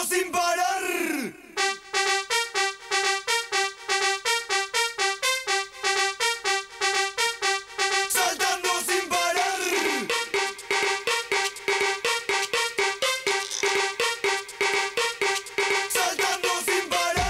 sin parar. Saltando sin parar. Saltando sin parar.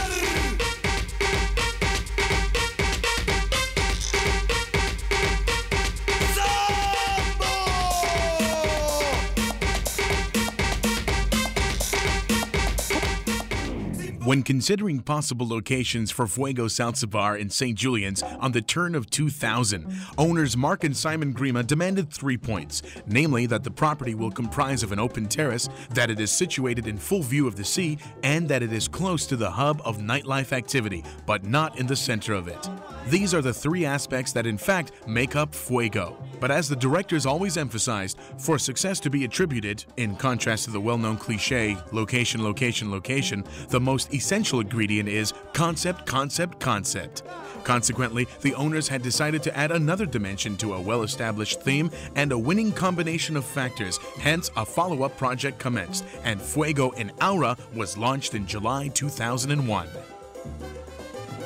When considering possible locations for Fuego Salsa Bar in St. Julian's on the turn of 2000, owners Mark and Simon Grima demanded 3 points, namely that the property will comprise of an open terrace, that it is situated in full view of the sea, and that it is close to the hub of nightlife activity, but not in the center of it. These are the 3 aspects that in fact make up Fuego. But as the directors always emphasized, for success to be attributed, in contrast to the well-known cliche, location, location, location, the most essential ingredient is concept, concept, concept. Consequently, the owners had decided to add another dimension to a well-established theme and a winning combination of factors, hence a follow-up project commenced, and Fuego in Aura was launched in July 2001.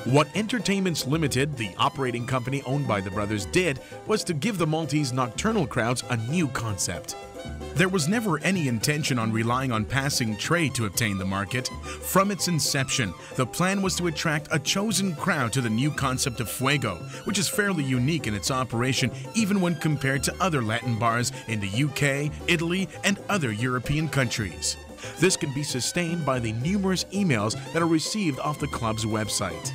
What Entertainments Limited, the operating company owned by the brothers, did was to give the Maltese nocturnal crowds a new concept. There was never any intention on relying on passing trade to obtain the market. From its inception, the plan was to attract a chosen crowd to the new concept of Fuego, which is fairly unique in its operation even when compared to other Latin bars in the UK, Italy, and other European countries. This can be sustained by the numerous emails that are received off the club's website.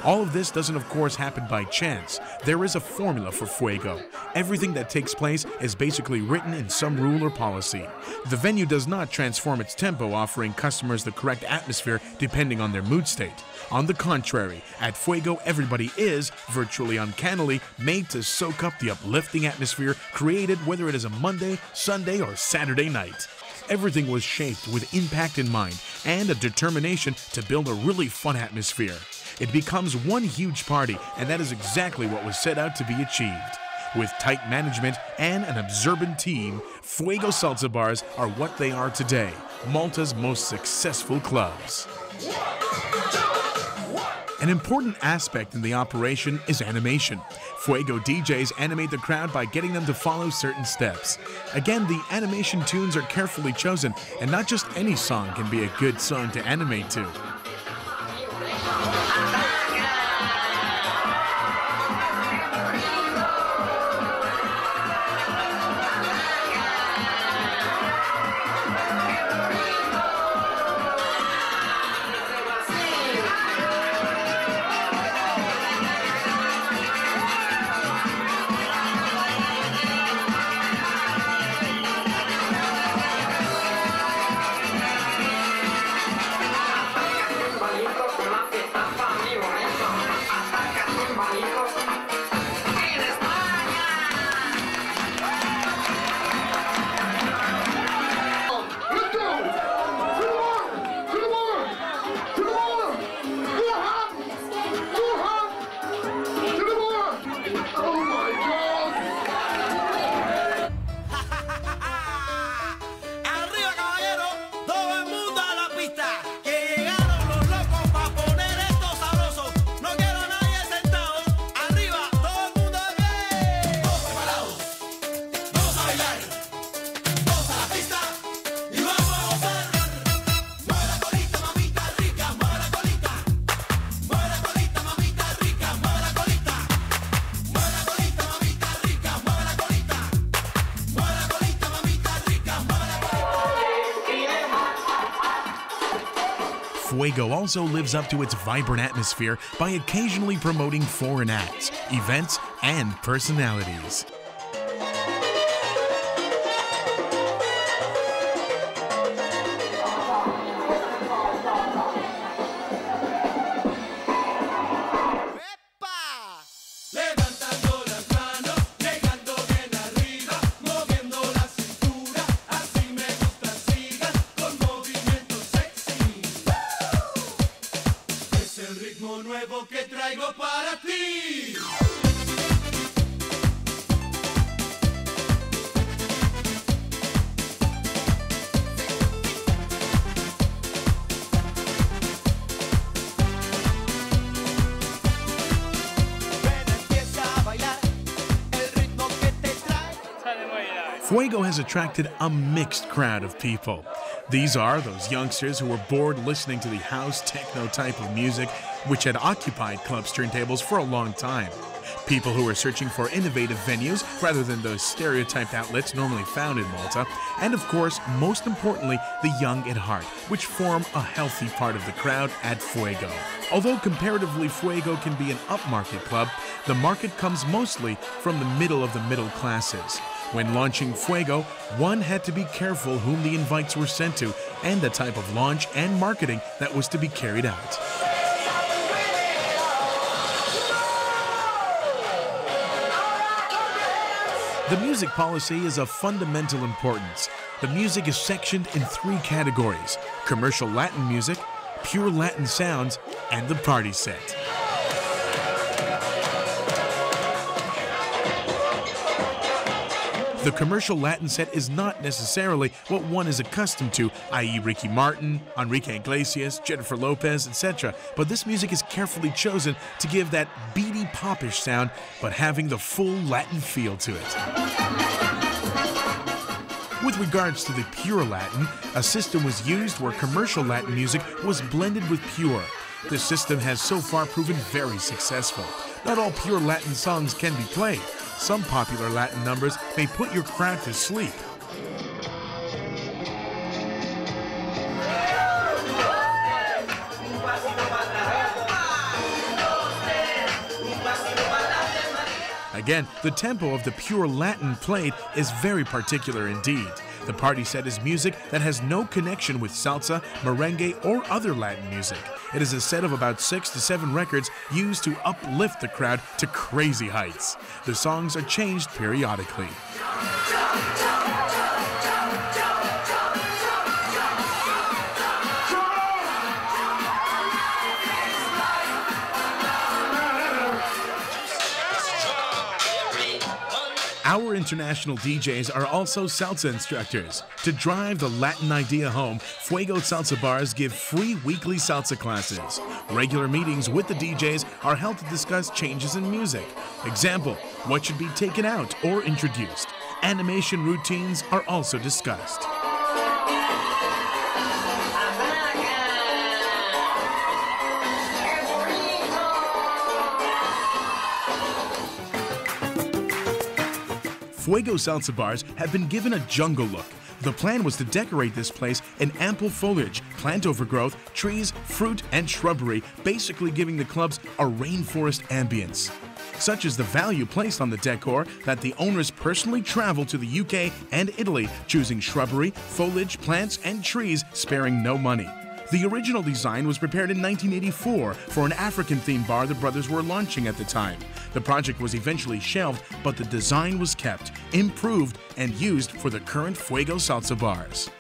All of this doesn't of course happen by chance. There is a formula for Fuego. Everything that takes place is basically written in some rule or policy. The venue does not transform its tempo, offering customers the correct atmosphere depending on their mood state. On the contrary, at Fuego everybody is, virtually uncannily, made to soak up the uplifting atmosphere created whether it is a Monday, Sunday, or Saturday night. Everything was shaped with impact in mind and a determination to build a really fun atmosphere. It becomes one huge party, and that is exactly what was set out to be achieved. With tight management and an observant team, Fuego Salsa Bars are what they are today, Malta's most successful clubs. An important aspect in the operation is animation. Fuego DJs animate the crowd by getting them to follow certain steps. Again, the animation tunes are carefully chosen, and not just any song can be a good song to animate to. Fuego also lives up to its vibrant atmosphere by occasionally promoting foreign acts, events, and personalities. Fuego has attracted a mixed crowd of people. These are those youngsters who were bored listening to the house techno type of music which had occupied clubs' turntables for a long time. People who are searching for innovative venues rather than those stereotyped outlets normally found in Malta. And of course, most importantly, the young at heart, which form a healthy part of the crowd at Fuego. Although comparatively Fuego can be an upmarket club, the market comes mostly from the middle classes. When launching Fuego, one had to be careful whom the invites were sent to and the type of launch and marketing that was to be carried out. The music policy is of fundamental importance. The music is sectioned in 3 categories: commercial Latin music, pure Latin sounds, and the party set. The commercial Latin set is not necessarily what one is accustomed to, i.e. Ricky Martin, Enrique Iglesias, Jennifer Lopez, etc. But this music is carefully chosen to give that beady popish sound, but having the full Latin feel to it. With regards to the pure Latin, a system was used where commercial Latin music was blended with pure. This system has so far proven very successful. Not all pure Latin songs can be played. Some popular Latin numbers may put your crowd to sleep. Again, the tempo of the pure Latin played is very particular indeed. The party set is music that has no connection with salsa, merengue, or other Latin music. It is a set of about 6 to 7 records used to uplift the crowd to crazy heights. The songs are changed periodically. Our international DJs are also salsa instructors. To drive the Latin idea home, Fuego Salsa Bars give free weekly salsa classes. Regular meetings with the DJs are held to discuss changes in music. Example, what should be taken out or introduced. Animation routines are also discussed. Fuego Salsa Bars have been given a jungle look. The plan was to decorate this place in ample foliage, plant overgrowth, trees, fruit, and shrubbery, basically giving the clubs a rainforest ambience. Such is the value placed on the decor that the owners personally travel to the UK and Italy, choosing shrubbery, foliage, plants, and trees, sparing no money. The original design was prepared in 1984 for an African-themed bar the brothers were launching at the time. The project was eventually shelved, but the design was kept, improved, and used for the current Fuego Salsa Bars.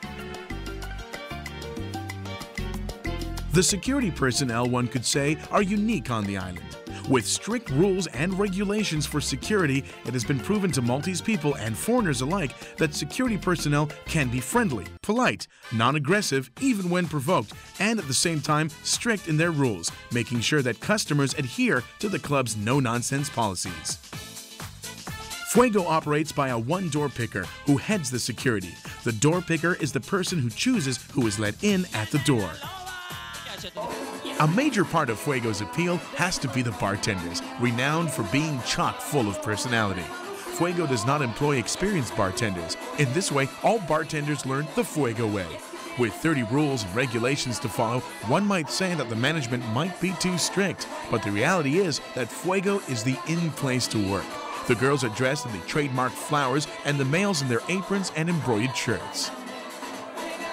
The security personnel, one could say, are unique on the island. With strict rules and regulations for security, it has been proven to Maltese people and foreigners alike that security personnel can be friendly, polite, non-aggressive even when provoked, and at the same time strict in their rules, making sure that customers adhere to the club's no-nonsense policies. Fuego operates by a one-door picker who heads the security. The door picker is the person who chooses who is let in at the door. A major part of Fuego's appeal has to be the bartenders, renowned for being chock full of personality. Fuego does not employ experienced bartenders. In this way, all bartenders learn the Fuego way. With 30 rules and regulations to follow, one might say that the management might be too strict, but the reality is that Fuego is the in place to work. The girls are dressed in the trademark flowers and the males in their aprons and embroidered shirts.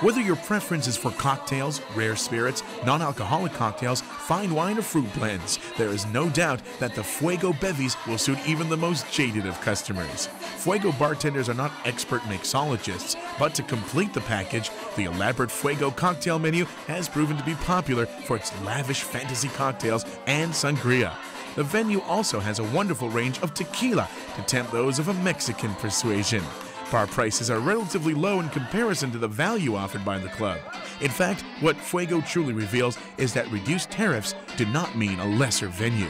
Whether your preference is for cocktails, rare spirits, non-alcoholic cocktails, fine wine, or fruit blends, there is no doubt that the Fuego bevies will suit even the most jaded of customers. Fuego bartenders are not expert mixologists, but to complete the package, the elaborate Fuego cocktail menu has proven to be popular for its lavish fantasy cocktails and sangria. The venue also has a wonderful range of tequila to tempt those of a Mexican persuasion. Bar prices are relatively low in comparison to the value offered by the club. In fact, what Fuego truly reveals is that reduced tariffs do not mean a lesser venue.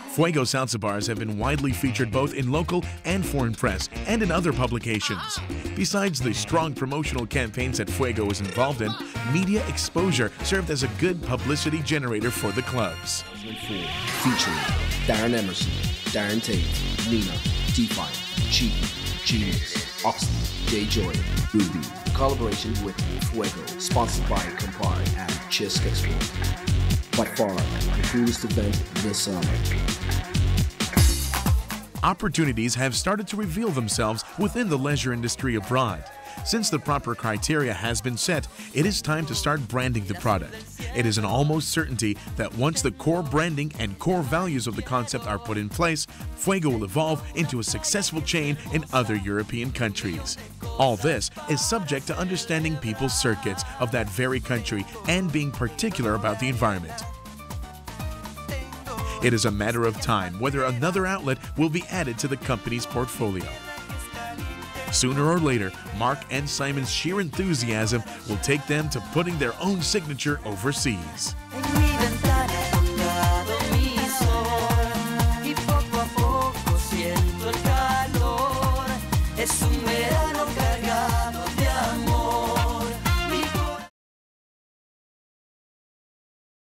Fuego Salsa bars have been widely featured both in local and foreign press and in other publications. Besides the strong promotional campaigns that Fuego was involved in, media exposure served as a good publicity generator for the clubs. Featuring Darren Emerson, Darren Tate, Nina, T5, Cheaty, Genius, Oxley, Jay Jordan, Ruby. Collaboration with Fuego, sponsored by Campari and Cheers Expo. By far, the coolest event this summer. Opportunities have started to reveal themselves within the leisure industry abroad. Since the proper criteria has been set, it is time to start branding the product. It is an almost certainty that once the core branding and core values of the concept are put in place, Fuego will evolve into a successful chain in other European countries. All this is subject to understanding people's circuits of that very country and being particular about the environment. It is a matter of time whether another outlet will be added to the company's portfolio. Sooner or later, Mark and Simon's sheer enthusiasm will take them to putting their own signature overseas. Es un